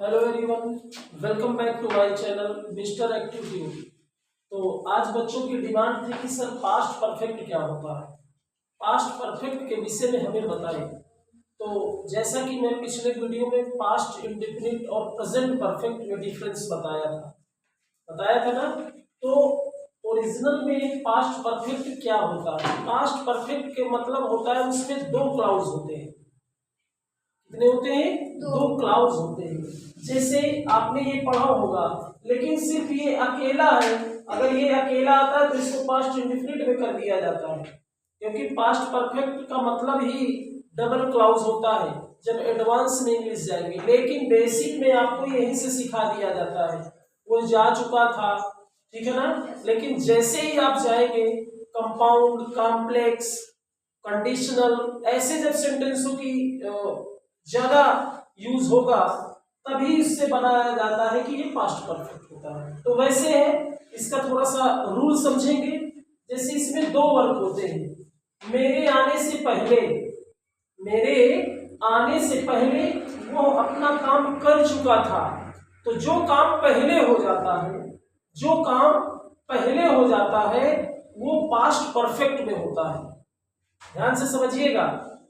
Hello everyone, welcome back to my channel mister active. तो आज बच्चों की डिमांड थी कि सर पास्ट परफेक्ट क्या होता है, पास्ट परफेक्ट के विषय में हमें बताएं। तो जैसा कि मैं पिछले वीडियो में पास्ट इंडेफिनिट और प्रेजेंट परफेक्ट में डिफरेंस बताया था ना। तो ओरिजिनल में पास्ट परफेक्ट क्या होता है? पास्ट परफेक्ट के मतलब होता है उसमें दो क्लाउज होते हैं। कितने होते हैं? दो क्लाउज होते हैं। जैसे आपने ये पढ़ा होगा, लेकिन सिर्फ ये अकेला है। अगर ये अकेला आता है तो इसको पास्ट इंडेफिनिट में कर दिया जाता है, क्योंकि पास्ट परफेक्ट का मतलब ही डबल क्लाउज होता है जब एडवांस में इंग्लिश जाएंगे। लेकिन बेसिक में आपको यहीं से सिखा दिया जाता है, वो जा चुका था, ठीक है ना। लेकिन जैसे ही आप जाएंगे कंपाउंड, कॉम्प्लेक्स, कंडीशनल, ऐसे जब सेंटेंसों की ज्यादा यूज होगा तभी इससे बनाया जाता है कि ये पास्ट परफेक्ट होता है। तो वैसे है, इसका थोड़ा सा रूल समझेंगे। जैसे इसमें दो वर्ग होते हैं। मेरे आने से पहले वो अपना काम कर चुका था। तो जो काम पहले हो जाता है वो पास्ट परफेक्ट में होता है। ध्यान से समझिएगा,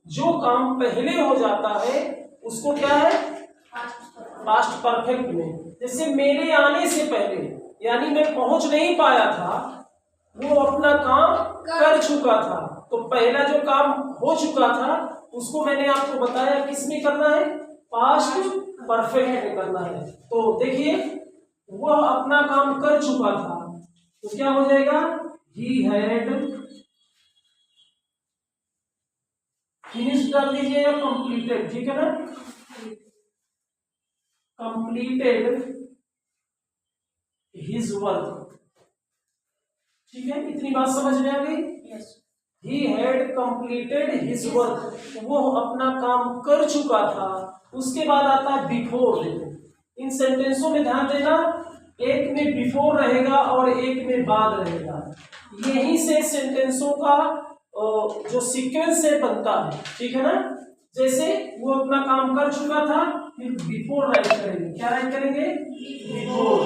जो काम पहले हो जाता है उसको क्या है? पास्ट परफेक्ट में। जैसे मेरे आने से पहले, यानी मैं पहुंच नहीं पाया था, वो अपना काम कर चुका था। तो पहला जो काम हो चुका था उसको मैंने आपको बताया किस में करना है? पास्ट परफेक्ट में करना है। तो देखिए, वह अपना काम कर चुका था तो क्या हो जाएगा? ही हैड फिनिश कर दीजिए या कंप्लीटेड, ठीक है ना। कंप्लीटेड हिज वर्क, ठीक है। इतनी बात समझ में आ गई? He had completed his work, वो अपना काम कर चुका था। उसके बाद आता है बिफोर। इन सेंटेंसों में ध्यान देना, एक में बिफोर रहेगा और एक में बाद रहेगा। यहीं से सेंटेंसों का जो सीक्वेंस है बनता है, ठीक है ना। जैसे वो अपना काम कर चुका था, फिर बिफोर राइट करेंगे। क्या राइट करेंगे? बिफोर।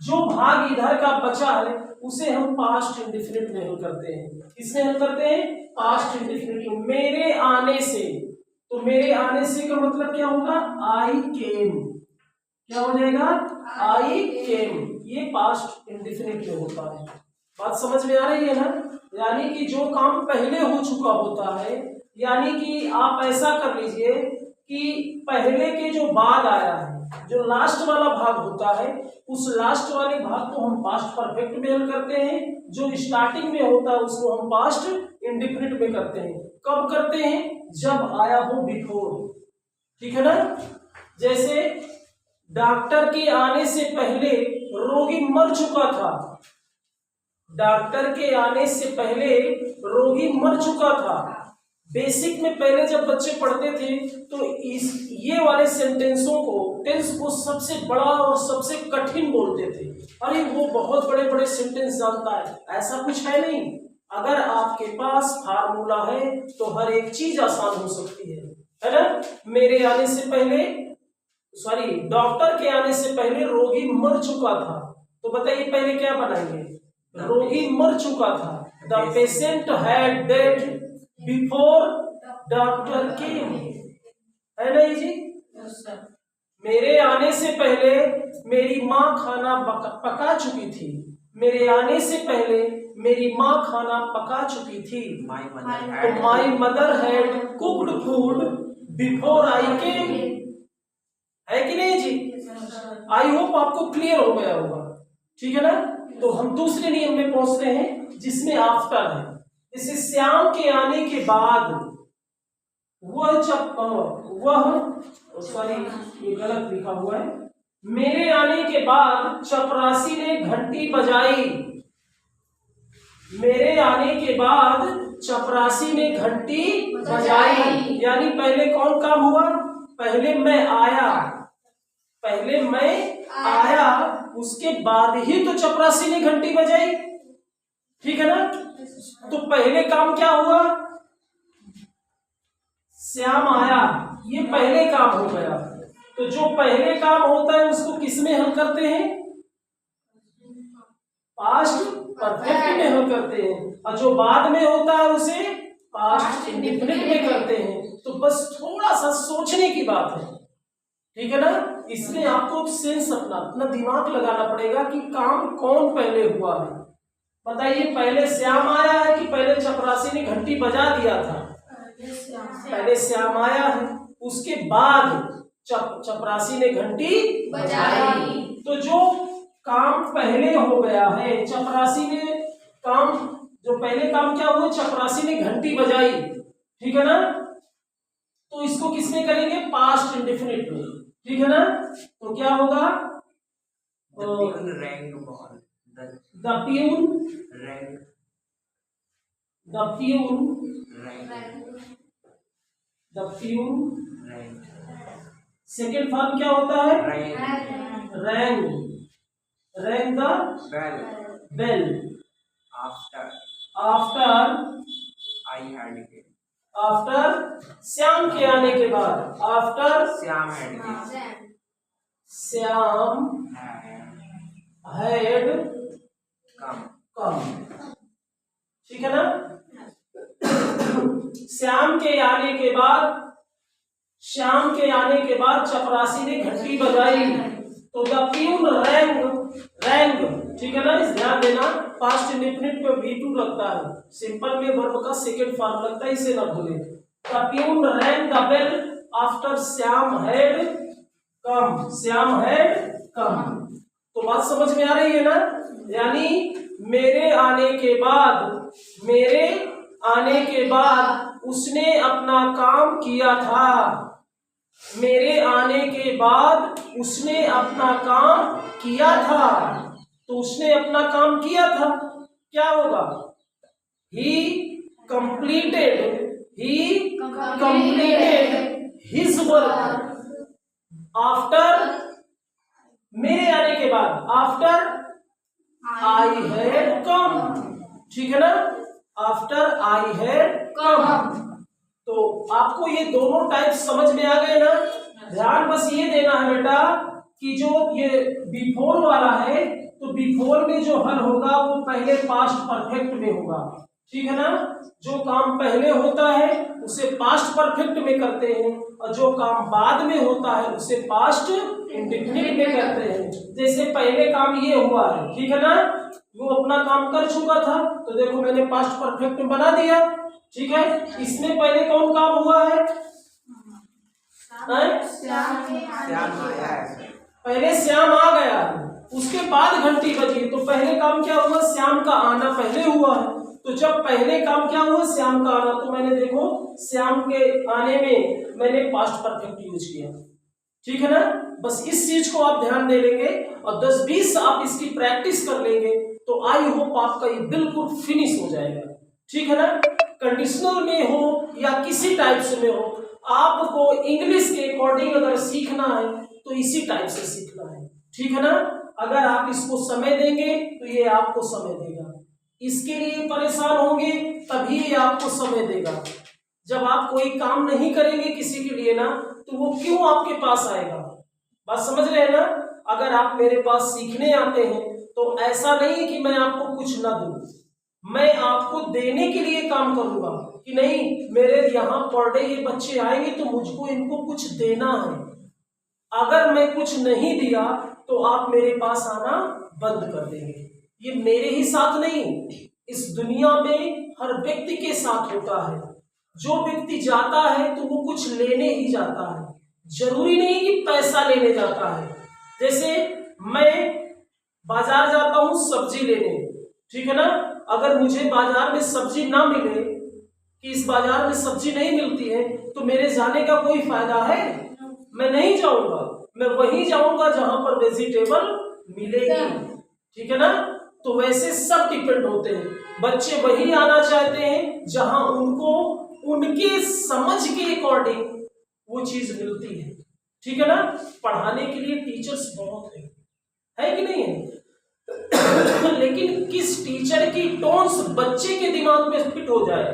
जो भाग इधर का बचा है उसे हम पास्ट इंडेफिनिट में हल करते हैं। किसमें हल करते हैं? पास्ट इंडेफिनिट में। मेरे आने से, तो मेरे आने से का मतलब क्या होगा? आई केम। क्या हो जाएगा? आई केम। ये पास्ट इंडेफिनिट में होता है। बात समझ में आ रही है ना। यानी कि जो काम पहले हो चुका होता है, यानी कि आप ऐसा कर लीजिए कि पहले के जो बाद आया है, जो लास्ट वाला भाग होता है, उस लास्ट वाले भाग को हम पास्ट परफेक्ट में हल करते हैं। जो स्टार्टिंग में होता है उसको हम पास्ट इंडेफिनिट में करते हैं। कब करते हैं? जब आया हो बिफोर, ठीक है ना। जैसे डॉक्टर के आने से पहले रोगी मर चुका था। डॉक्टर के आने से पहले रोगी मर चुका था। बेसिक में पहले जब बच्चे पढ़ते थे तो ये वाले सेंटेंसों को, टेंस को सबसे बड़ा और सबसे कठिन बोलते थे। अरे वो बहुत बड़े बड़े सेंटेंस जानता है, ऐसा कुछ है नहीं। अगर आपके पास फार्मूला है तो हर एक चीज आसान हो सकती है ना। मेरे आने से पहले, सॉरी, डॉक्टर के आने से पहले रोगी मर चुका था। तो बताइए पहले क्या बनाएंगे? रोगी मर चुका था। The patient had dead before doctor केम, है ना जी। मेरे आने से पहले मेरी माँ खाना पका चुकी थी। मेरे आने से पहले मेरी माँ खाना पका चुकी थी। तो my mother had cooked food before I came, है कि नहीं जी। आई होप आपको क्लियर हो गया होगा, ठीक है ना। तो हम दूसरे नियम में पहुंचते हैं जिसमें आफ्टर है। जैसे श्याम के आने के बाद सॉरी, ये गलत लिखा हुआ है। मेरे आने के बाद चपरासी ने घंटी बजाई। मेरे आने के बाद चपरासी ने घंटी बजाई, यानी पहले कौन काम हुआ? पहले मैं आया, उसके बाद ही तो चपरासी ने घंटी बजाई, ठीक है ना। तो पहले काम क्या हुआ? श्याम आया, ये पहले काम हो गया। तो जो पहले काम होता है उसको किस में हल करते हैं? पास्ट परफेक्ट में हल करते हैं, और जो बाद में होता है उसे पास्ट इंडेफिनिट में करते हैं। तो बस थोड़ा सा सोचने की बात है, ठीक है ना। इसमें आपको सेंस अपना दिमाग लगाना पड़ेगा कि काम कौन पहले हुआ है। बताइए, पहले श्याम आया है कि पहले चपरासी ने घंटी बजा दिया था? पहले श्याम आया है, उसके बाद चपरासी ने घंटी बजाई। तो जो काम पहले हो गया है, चपरासी ने काम, जो पहले काम क्या हुआ, चपरासी ने घंटी बजाई, ठीक है ना। तो इसको किसमें करेंगे? पास्ट इंडेफिनिट में, ठीक है ना। तो क्या होगा? The peon rang second form क्या होता है? Rang the bell after Shyam के आने के बाद, आफ्टर श्याम हैड कम, ठीक है ना। श्याम के आने के बाद चपरासी ने घंटी बजाई, तो द प्यून रैंग, ठीक है ना। ध्यान देना, पास्ट इंडेफिनिट में V2 लगता है, सिंपल में वर्ब का सेकंड फॉर्म लगता है, इसे ना भूलें। The peon rang the bell after Shyam had come. तो बात समझ में आ रही है ना। यानी मेरे आने के बाद उसने अपना काम किया था। मेरे आने के बाद उसने अपना काम किया था, तो उसने अपना काम किया था, क्या होगा? He completed his work after, मेरे आने के बाद, after I had come, ठीक है ना, after I had come। तो आपको ये दोनों टाइप समझ में आ गए ना। ध्यान बस ये देना है बेटा कि जो ये बिफोर वाला है, तो बिफोर में जो हल होगा वो पहले पास्ट परफेक्ट में होगा, ठीक है ना। जो काम पहले होता है उसे पास्ट परफेक्ट में करते हैं, और जो काम बाद में होता है उसे पास्ट इंडेफिनिट में करते हैं। जैसे पहले काम ये हुआ है, ठीक है ना, वो अपना काम कर चुका था, तो देखो मैंने पास्ट परफेक्ट में बना दिया, ठीक है। इसमें पहले कौन काम हुआ है? पहले श्याम आ गया, उसके बाद घंटी बजी, तो पहले काम क्या हुआ? श्याम का आना पहले हुआ है। तो जब पहले काम क्या हुआ? श्याम का आना, तो मैंने देखो श्याम के आने में मैंने पास्ट परफेक्ट यूज किया, ठीक है ना। बस इस चीज को आप ध्यान दे लेंगे और 10-20 आप इसकी प्रैक्टिस कर लेंगे, तो आई होप आपका ये बिल्कुल फिनिश हो जाएगा, ठीक है ना। कंडीशनल में हो या किसी टाइप से में हो, आपको इंग्लिश के अकॉर्डिंग अगर सीखना है तो इसी टाइप से सीखना है, ठीक है ना। अगर आप इसको समय देंगे तो ये आपको समय देगा, इसके लिए परेशान होंगे तभी ये आपको समय देगा। जब आप कोई काम नहीं करेंगे किसी के लिए ना, तो वो क्यों आपके पास आएगा? बात समझ रहे हैं ना। अगर आप मेरे पास सीखने आते हैं तो ऐसा नहीं है कि मैं आपको कुछ ना दूं, मैं आपको देने के लिए काम करूंगा कि नहीं, मेरे यहाँ पर डे ये बच्चे आएंगे तो मुझको इनको कुछ देना है। अगर मैं कुछ नहीं दिया तो आप मेरे पास आना बंद कर देंगे। ये मेरे ही साथ नहीं, इस दुनिया में हर व्यक्ति के साथ होता है। जो व्यक्ति जाता है तो वो कुछ लेने ही जाता है, जरूरी नहीं कि पैसा लेने जाता है। जैसे मैं बाजार जाता हूँ सब्जी लेने, ठीक है ना। अगर मुझे बाजार में सब्जी ना मिले, कि इस बाजार में सब्जी नहीं मिलती है, तो मेरे जाने का कोई फायदा है? मैं नहीं जाऊंगा, मैं वहीं जाऊंगा जहां पर वेजिटेबल मिलेगी, ठीक है ना। तो वैसे सब डिपेंड होते हैं। बच्चे वहीं आना चाहते हैं जहां उनको उनके समझ के अकॉर्डिंग वो चीज मिलती है, ठीक है ना। पढ़ाने के लिए टीचर्स बहुत है कि नहीं है? लेकिन किस टीचर की टोन्स बच्चे के दिमाग में फिट हो जाए,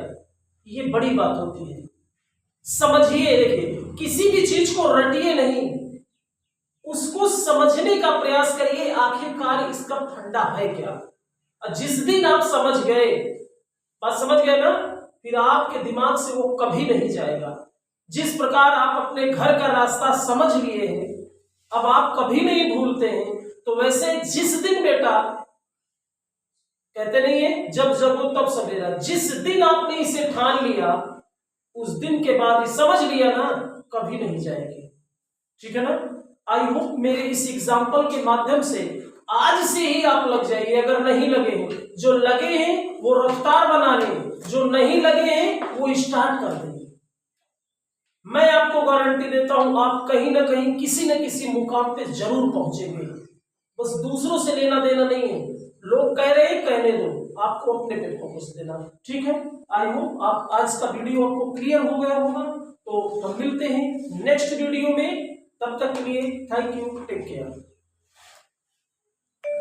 ये बड़ी बात होती है। समझिए, देखिए, किसी भी चीज को रटिए नहीं, उसको समझने का प्रयास करिए, आखिरकार इसका फंडा है क्या। और जिस दिन आप समझ गए, बात समझ गए ना, फिर आपके दिमाग से वो कभी नहीं जाएगा। जिस प्रकार आप अपने घर का रास्ता समझ लिए हैं, अब आप कभी नहीं भूलते हैं, तो वैसे जिस दिन बेटा, कहते नहीं है जब जगो तब सवेरा, जिस दिन आपने इसे ठान लिया, उस दिन के बाद समझ लिया ना, कभी नहीं जाएगी। ठीक है ना। आई होप मेरे इस एग्जाम्पल के माध्यम से आज से ही आप लग जाइए। अगर नहीं लगे हैं, जो लगे हैं वो रफ्तार बना लें, जो नहीं लगे हैं वो स्टार्ट कर देंगे। मैं आपको गारंटी देता हूं, आप कहीं ना कहीं किसी न किसी मुकाम पे जरूर पहुंचेंगे। बस दूसरों से लेना देना नहीं है, लोग कह रहे हैं कहने दो, आपको अपने पे फोकस देना। ठीक है। आई होप आप आज का वीडियो आपको क्लियर हो गया होगा। तो हम मिलते हैं नेक्स्ट वीडियो में, तब तक के लिए थैंक यू, टेक केयर।